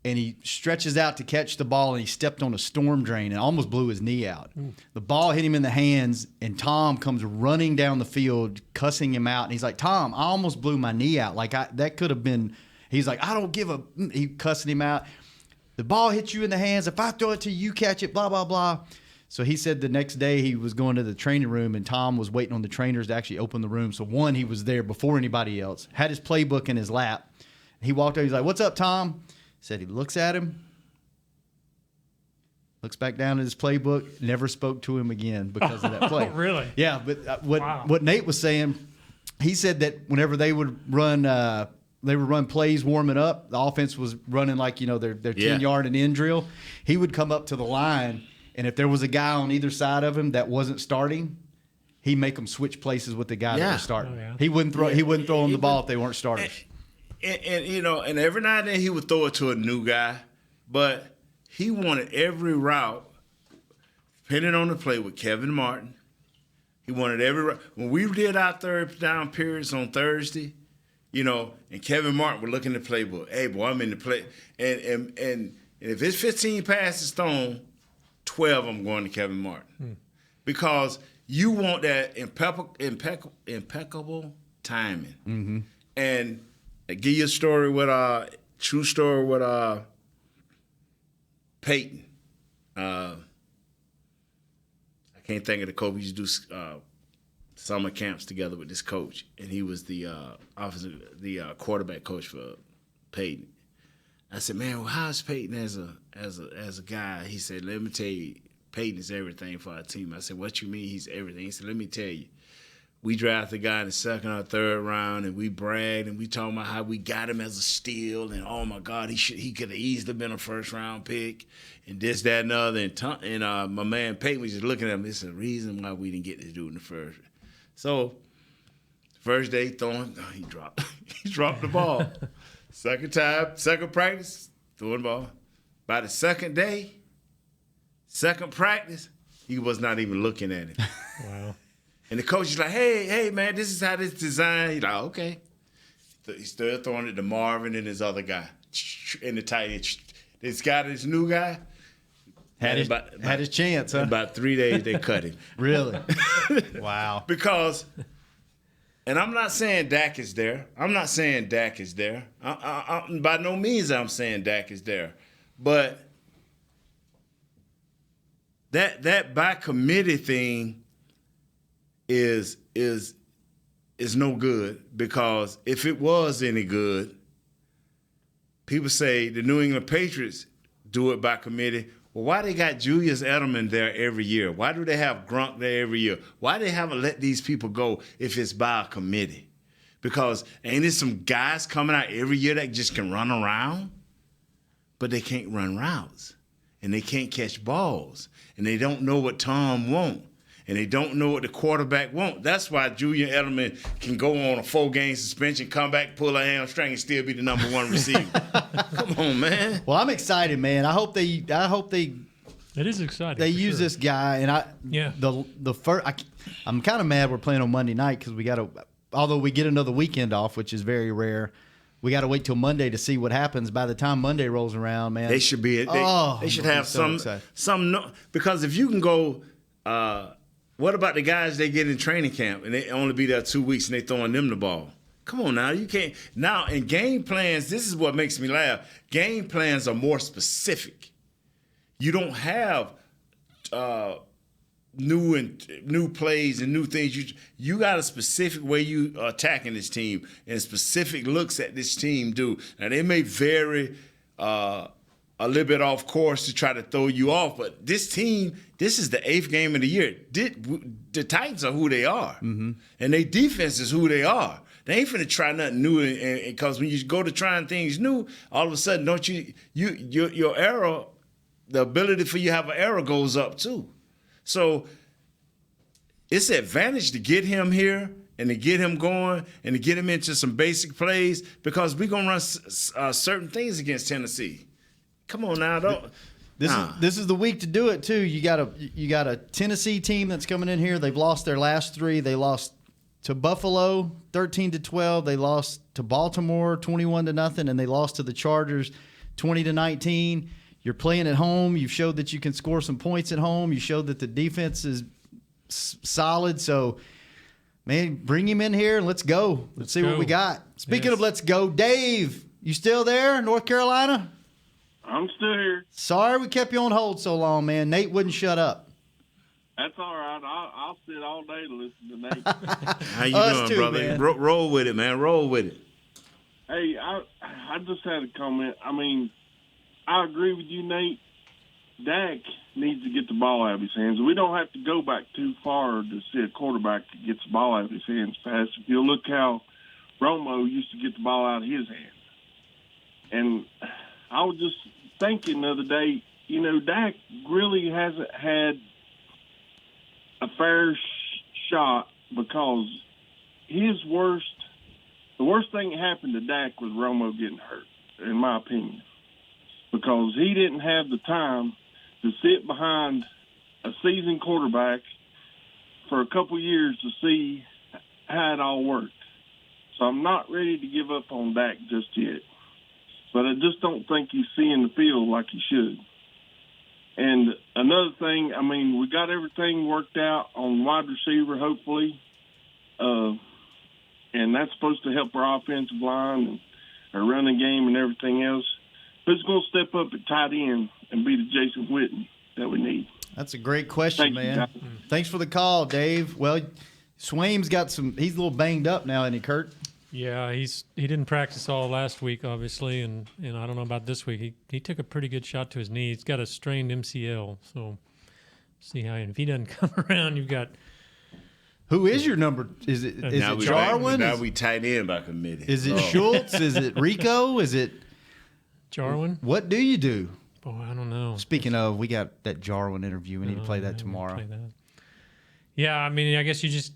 and he stretches out to catch the ball, and he stepped on a storm drain and almost blew his knee out. The ball hit him in the hands, and Tom comes running down the field, cussing him out, and he's like, "Tom, I almost blew my knee out. Like that could have been." He's like, "I don't give a." He cussing him out. The ball hits you in the hands. If I throw it to you, you catch it, blah, blah, blah. So he said the next day he was going to the training room, and Tom was waiting on the trainers to actually open the room. So, one, he was there before anybody else, had his playbook in his lap. He walked over. He's like, "What's up, Tom?" Said he looks at him, looks back down at his playbook, never spoke to him again because of that play. Really? Yeah, but what Nate was saying, he said that whenever they would run plays warming up. The offense was running like, their 10-yard and in drill. He would come up to the line, and if there was a guy on either side of him that wasn't starting, he'd make them switch places with the guy that was starting. Oh, yeah. He wouldn't throw them the ball if they weren't starters. And every now and then he would throw it to a new guy, but he wanted every route, depending on the play, with Kevin Martin. He wanted every route. When we did our third down periods on Thursday, and Kevin Martin would look in the playbook. Hey, boy, I'm in the play. And if it's 15 passes thrown, 12 I'm going to Kevin Martin. Because you want that impeccable timing. Mm-hmm. And I give you a story with true story with Peyton. I can't think of the coach. We used to do summer camps together with this coach, and he was the quarterback coach for Peyton. I said, "Man, well, how's Peyton as a guy?" He said, "Let me tell you, Peyton is everything for our team." I said, "What you mean he's everything?" He said, "Let me tell you. We drafted a guy in the second or third round, and we bragged, and we talking about how we got him as a steal, and oh my God, he could have easily been a first round pick, and this, that, and the other." And my man Peyton was just looking at him. It's a reason why we didn't get this dude in the first. So, first day throwing, he dropped the ball. Second practice, throwing the ball. By the second day, second practice, he was not even looking at it. Wow. And the coach is like, hey, man, this is how this is designed. He's like, okay. He's still throwing it to Marvin and his other guy. In the tight end. This new guy. Had his chance, huh? In about 3 days, they cut him. Really? Wow. Because, and I'm not saying Dak is there. By no means I'm saying Dak is there. But that by committee thing is no good, because if it was any good, people say the New England Patriots do it by committee. Well, why they got Julius Edelman there every year? Why do they have Gronk there every year? Why they haven't let these people go if it's by a committee? Because ain't there some guys coming out every year that just can run around, but they can't run routes, and they can't catch balls, and they don't know what Tom wants, and they don't know what the quarterback wants. That's why Julius Edelman can go on a 4-game suspension, come back, pull a hamstring, and still be the number one receiver. Come on, man. Well, I'm excited, man. I hope they. It is exciting. They use this guy, and I'm kind of mad we're playing on Monday night because we got to. Although we get another weekend off, which is very rare, we got to wait till Monday to see what happens. By the time Monday rolls around, man, they should be. They should have some. Because if you can go. What about the guys they get in training camp and they only be there 2 weeks and they throwing them the ball? Come on now, you can't. Now, in game plans, this is what makes me laugh. Game plans are more specific. You don't have new plays and new things. You got a specific way you are attacking this team and specific looks that this team do. Now, they may vary a little bit off course to try to throw you off. But this team, this is the 8th game of the year. The Titans are who they are, and their defense is who they are. They ain't finna try nothing new, because when you go to trying things new, all of a sudden, don't your error, the ability for you to have an error goes up too. So it's an advantage to get him here and to get him going and to get him into some basic plays, because we're gonna run certain things against Tennessee. Come on now, This is the week to do it too. You got a Tennessee team that's coming in here. They've lost their last 3. They lost to Buffalo 13-12. They lost to Baltimore 21-0, and they lost to the Chargers 20-19. You're playing at home. You've showed that you can score some points at home. You showed that the defense is solid. So, man, bring him in here and let's go. Let's see what we got. Speaking of let's go, Dave, you still there, North Carolina? I'm still here. Sorry we kept you on hold so long, man. Nate wouldn't shut up. That's all right. I'll sit all day to listen to Nate. How you doing, brother? Man. Roll with it, man. Roll with it. Hey, I just had a comment. I mean, I agree with you, Nate. Dak needs to get the ball out of his hands. We don't have to go back too far to see a quarterback that gets the ball out of his hands fast. If you look how Romo used to get the ball out of his hands. And I was just thinking the other day, Dak really hasn't had a fair shot, because the worst thing that happened to Dak was Romo getting hurt, in my opinion, because he didn't have the time to sit behind a seasoned quarterback for a couple years to see how it all worked. So I'm not ready to give up on Dak just yet. But I just don't think he's seeing the field like he should. And another thing, I mean, we got everything worked out on wide receiver, hopefully. And that's supposed to help our offensive line and our running game and everything else. Who's going to step up at tight end and be the Jason Witten that we need? That's a great question, man. Thanks for the call, Dave. Well, Swaim's got he's a little banged up now, isn't he, Kurt? Yeah, he didn't practice all last week, obviously, and I don't know about this week. He took a pretty good shot to his knee. He's got a strained MCL, so see how. And if he doesn't come around, you've got. Who is your number? Is it Jarwin? Now we tight end by committee. Is it Schultz? Is it Rico? Is it Jarwin? What do you do? Boy, I don't know. Speaking of, we got that Jarwin interview. We need to play that tomorrow. Play that. Yeah, I mean, I guess you just.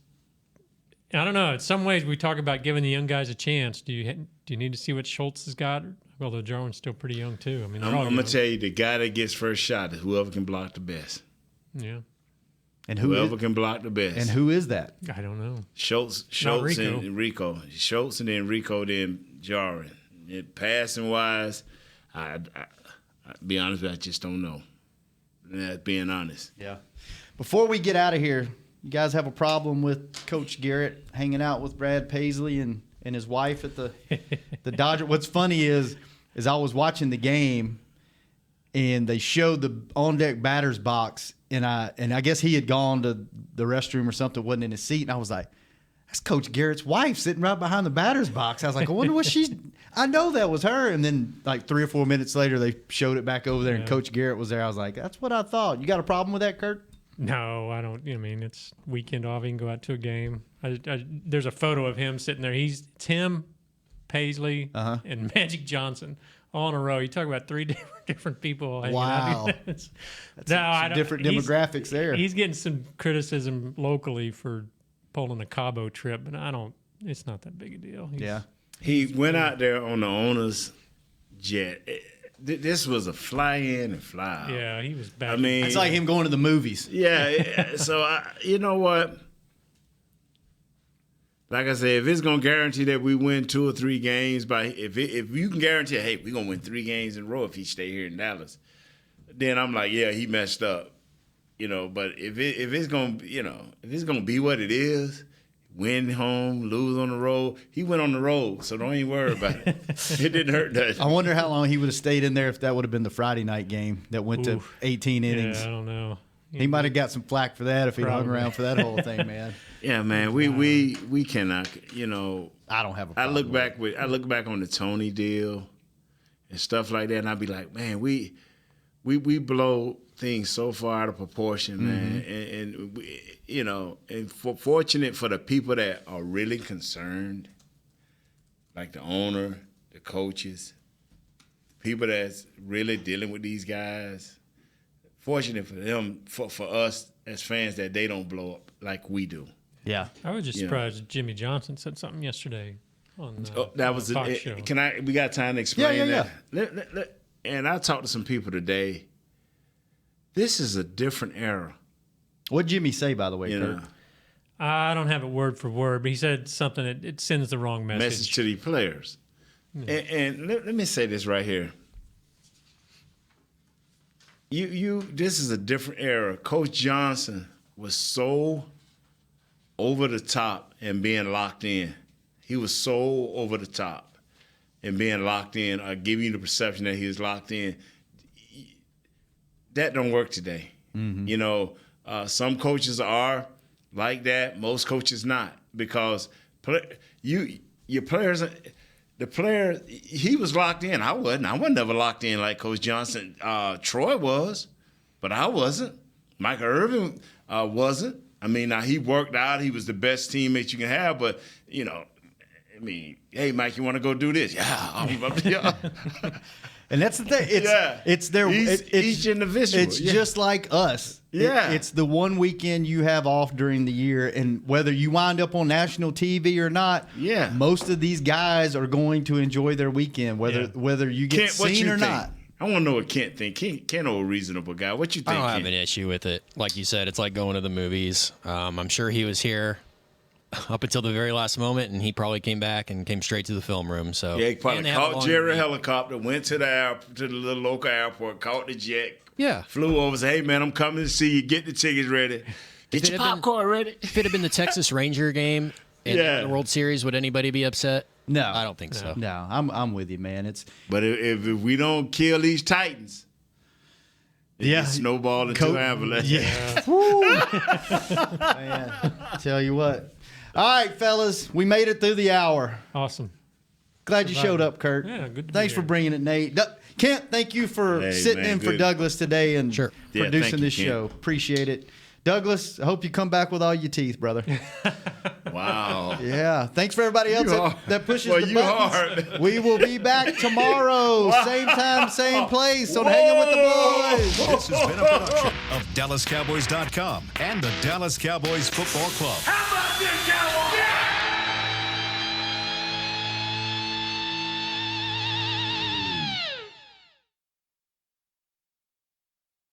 I don't know. In some ways, we talk about giving the young guys a chance. Do you need to see what Schultz has got? Although Jarwin's still pretty young too. I mean, I'm gonna tell you, the guy that gets first shot is whoever can block the best. Yeah. And whoever can block the best. And who is that? I don't know. Schultz and Rico. Schultz and then Rico, then Jarwin. Passing wise, I be honest with you, I just don't know. That's being honest. Yeah. Before we get out of here, you guys have a problem with Coach Garrett hanging out with Brad Paisley and his wife at the Dodger? What's funny is I was watching the game and they showed the on-deck batter's box, and I guess he had gone to the restroom or something, wasn't in his seat, and I was like, that's Coach Garrett's wife sitting right behind the batter's box. I was like, I wonder what I know that was her. And then like 3 or 4 minutes later, they showed it back over there, and Coach Garrett was there. I was like, that's what I thought. You got a problem with that, Kurt? No, I don't. I mean, it's weekend off. He can go out to a game. There's a photo of him sitting there. It's him, Paisley, and Magic Johnson all in a row. You talk about 3 different people. Wow. That's some different demographics there. He's getting some criticism locally for pulling a Cabo trip, but it's not that big a deal. He went out there on the owner's jet. This was a fly in and fly out. Yeah, he was bad. I mean, it's like him going to the movies. Yeah. So you know what? Like I said, if it's gonna guarantee that we win 2 or 3 games, if you can guarantee, hey, we're gonna win 3 games in a row if he stay here in Dallas, then I'm like, yeah, he messed up. But if it's gonna be what it is, win home, lose on the road. He went on the road, so don't even worry about it. It didn't hurt that. I wonder how long he would have stayed in there if that would have been the Friday night game that went to 18 innings. Yeah, I don't know. He might have got some flack for that if he hung around for that whole thing, man. Yeah, man. We cannot. I don't have a problem. I look back on the Tony deal, and stuff like that. And I'd be like, man, we blow things so far out of proportion, man. And we, you know, and fortunate for the people that are really concerned, like the owner, the coaches, people that's really dealing with these guys. Fortunate for them, for us as fans, that they don't blow up like we do. Yeah, I was just surprised that Jimmy Johnson said something yesterday on that was the Fox show. We got time to explain that? Yeah. And I talked to some people today. This is a different era. What'd Jimmy say, by the way, You Kurt? know, I don't have it word for word, but he said something that it sends the wrong message to the players. And let me say this right here. This is a different era. Coach Johnson was so over the top and being locked in. He was so over the top and being locked in, or giving you the perception that he was locked in. That don't work today. You know, some coaches are like that. Most coaches not, because your players. The player, he was locked in. I wasn't. I wasn't never locked in like Coach Johnson. Troy was, but I wasn't. Michael Irvin wasn't. I mean, now he worked out. He was the best teammate you can have, but, you know, I mean, hey, Mike, you want to go do this? Yeah. And that's the thing. It's their each individual. It's just like us. Yeah. It's the one weekend you have off during the year, and whether you wind up on national TV or not, most of these guys are going to enjoy their weekend, whether you get seen or not. I want to know what Kent think. Kent, a reasonable guy. What you think? I don't have Kent? an issue with it. Like you said, it's like going to the movies. I'm sure he was here up until the very last moment, and he probably came back and came straight to the film room. So Yeah, he probably caught Jerry helicopter, went to the little local airport, caught the jet, flew over, said, hey, man, I'm coming to see you. Get the tickets ready. Get your popcorn ready. If it had been the Texas Ranger game in the World Series, would anybody be upset? No. I don't think so. No, I'm with you, man. But if we don't kill these Titans, it's snowball into avalanche. Yeah. Man, tell you what. All right, fellas, we made it through the hour. Awesome. Glad you showed up, Kurt. Yeah, good to Thanks be for here. bringing it, Nate. Kent, thank you for sitting in for Douglas today and producing this show. Appreciate it. Douglas, I hope you come back with all your teeth, brother. Wow. Yeah. Thanks for everybody else that pushes the buttons. Are. We will be back tomorrow, same time, same place on Hangin' with the Boys. This has been a production of DallasCowboys.com and the Dallas Cowboys Football Club. How about this, Cowboys?